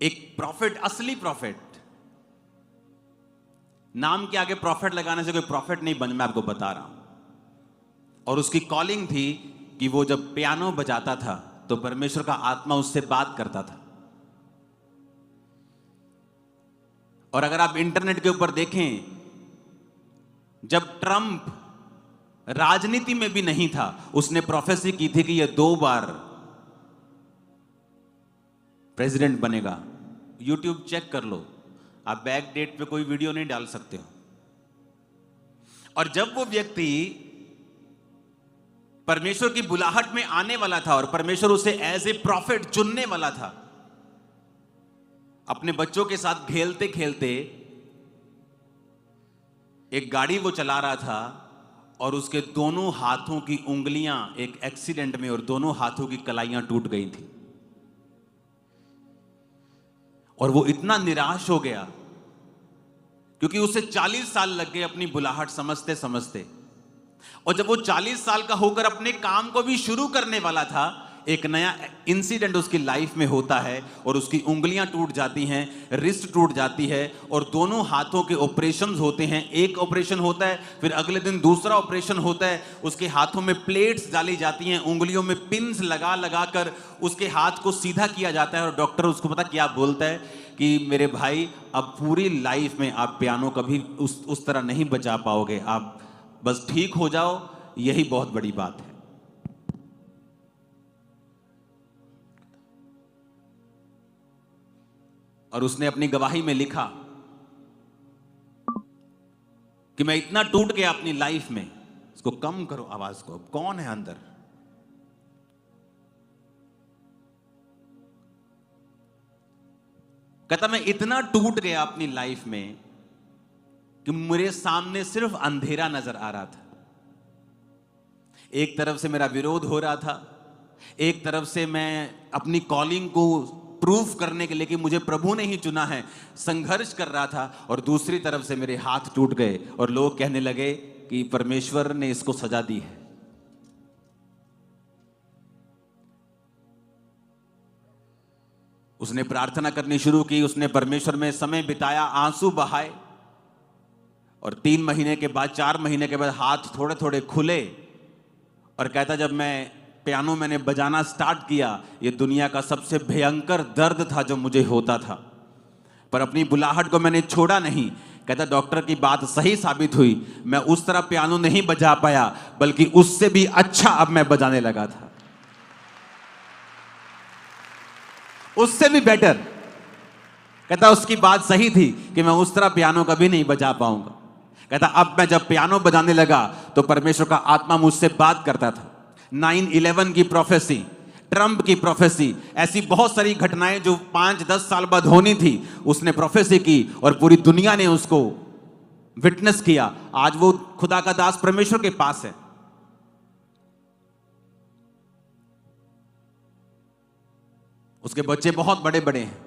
एक प्रॉफिट, असली प्रॉफिट, नाम के आगे प्रॉफिट लगाने से कोई प्रॉफिट नहीं बन, मैं आपको बता रहा हूं। और उसकी कॉलिंग थी कि वो जब पियानो बजाता था तो परमेश्वर का आत्मा उससे बात करता था। और अगर आप इंटरनेट के ऊपर देखें, जब ट्रंप राजनीति में भी नहीं था, उसने प्रोफेसी की थी कि यह 2 बार प्रेसिडेंट बनेगा। यूट्यूब चेक कर लो, आप बैक डेट पे कोई वीडियो नहीं डाल सकते हो। और जब वो व्यक्ति परमेश्वर की बुलाहट में आने वाला था और परमेश्वर उसे एज ए प्रॉफिट चुनने वाला था, अपने बच्चों के साथ खेलते खेलते एक गाड़ी वो चला रहा था और उसके दोनों हाथों की उंगलियां एक एक्सीडेंट में और दोनों हाथों की कलाइयां टूट गई थी। और वो इतना निराश हो गया क्योंकि उसे 40 साल लग गए अपनी बुलाहट समझते समझते। और जब वो 40 साल का होकर अपने काम को भी शुरू करने वाला था, एक नया इंसिडेंट उसकी लाइफ में होता है और उसकी उंगलियां टूट जाती हैं, रिस्ट टूट जाती है और दोनों हाथों के ऑपरेशंस होते हैं। एक ऑपरेशन होता है, फिर अगले दिन दूसरा ऑपरेशन होता है। उसके हाथों में प्लेट्स डाली जाती हैं, उंगलियों में पिन्स लगा लगा कर उसके हाथ को सीधा किया जाता है। और डॉक्टर उसको पता क्या बोलता है कि मेरे भाई, अब पूरी लाइफ में आप पियानो कभी उस तरह नहीं बजा पाओगे, आप बस ठीक हो जाओ, यही बहुत बड़ी बात है। और उसने अपनी गवाही में लिखा कि मैं इतना टूट गया अपनी लाइफ में। इसको कम करो आवाज को, अब कौन है अंदर? कहता मैं इतना टूट गया अपनी लाइफ में कि मेरे सामने सिर्फ अंधेरा नजर आ रहा था। एक तरफ से मेरा विरोध हो रहा था, एक तरफ से मैं अपनी कॉलिंग को प्रूफ करने के लिए कि मुझे प्रभु ने ही चुना है संघर्ष कर रहा था, और दूसरी तरफ से मेरे हाथ टूट गए और लोग कहने लगे कि परमेश्वर ने इसको सजा दी है। उसने प्रार्थना करनी शुरू की, उसने परमेश्वर में समय बिताया, आंसू बहाए। और 3 महीने के बाद, 4 महीने के बाद हाथ थोड़े थोड़े खुले और कहता जब मैं पियानो मैंने बजाना स्टार्ट किया, ये दुनिया का सबसे भयंकर दर्द था जो मुझे होता था, पर अपनी बुलाहट को मैंने छोड़ा नहीं। कहता डॉक्टर की बात सही साबित हुई, मैं उस तरह पियानो नहीं बजा पाया, बल्कि उससे भी अच्छा अब मैं बजाने लगा था, उससे भी बेटर। कहता उसकी बात सही थी कि मैं उस तरह पियानो कभी नहीं बजा पाऊंगा। कहता अब मैं जब पियानो बजाने लगा तो परमेश्वर का आत्मा मुझसे बात करता था। 9/11 की प्रोफेसी, ट्रंप की प्रोफेसी, ऐसी बहुत सारी घटनाएं जो 5-10 साल बाद होनी थी, उसने प्रोफेसी की और पूरी दुनिया ने उसको विटनेस किया। आज वो खुदा का दास परमेश्वर के पास है। उसके बच्चे बहुत बड़े बड़े हैं।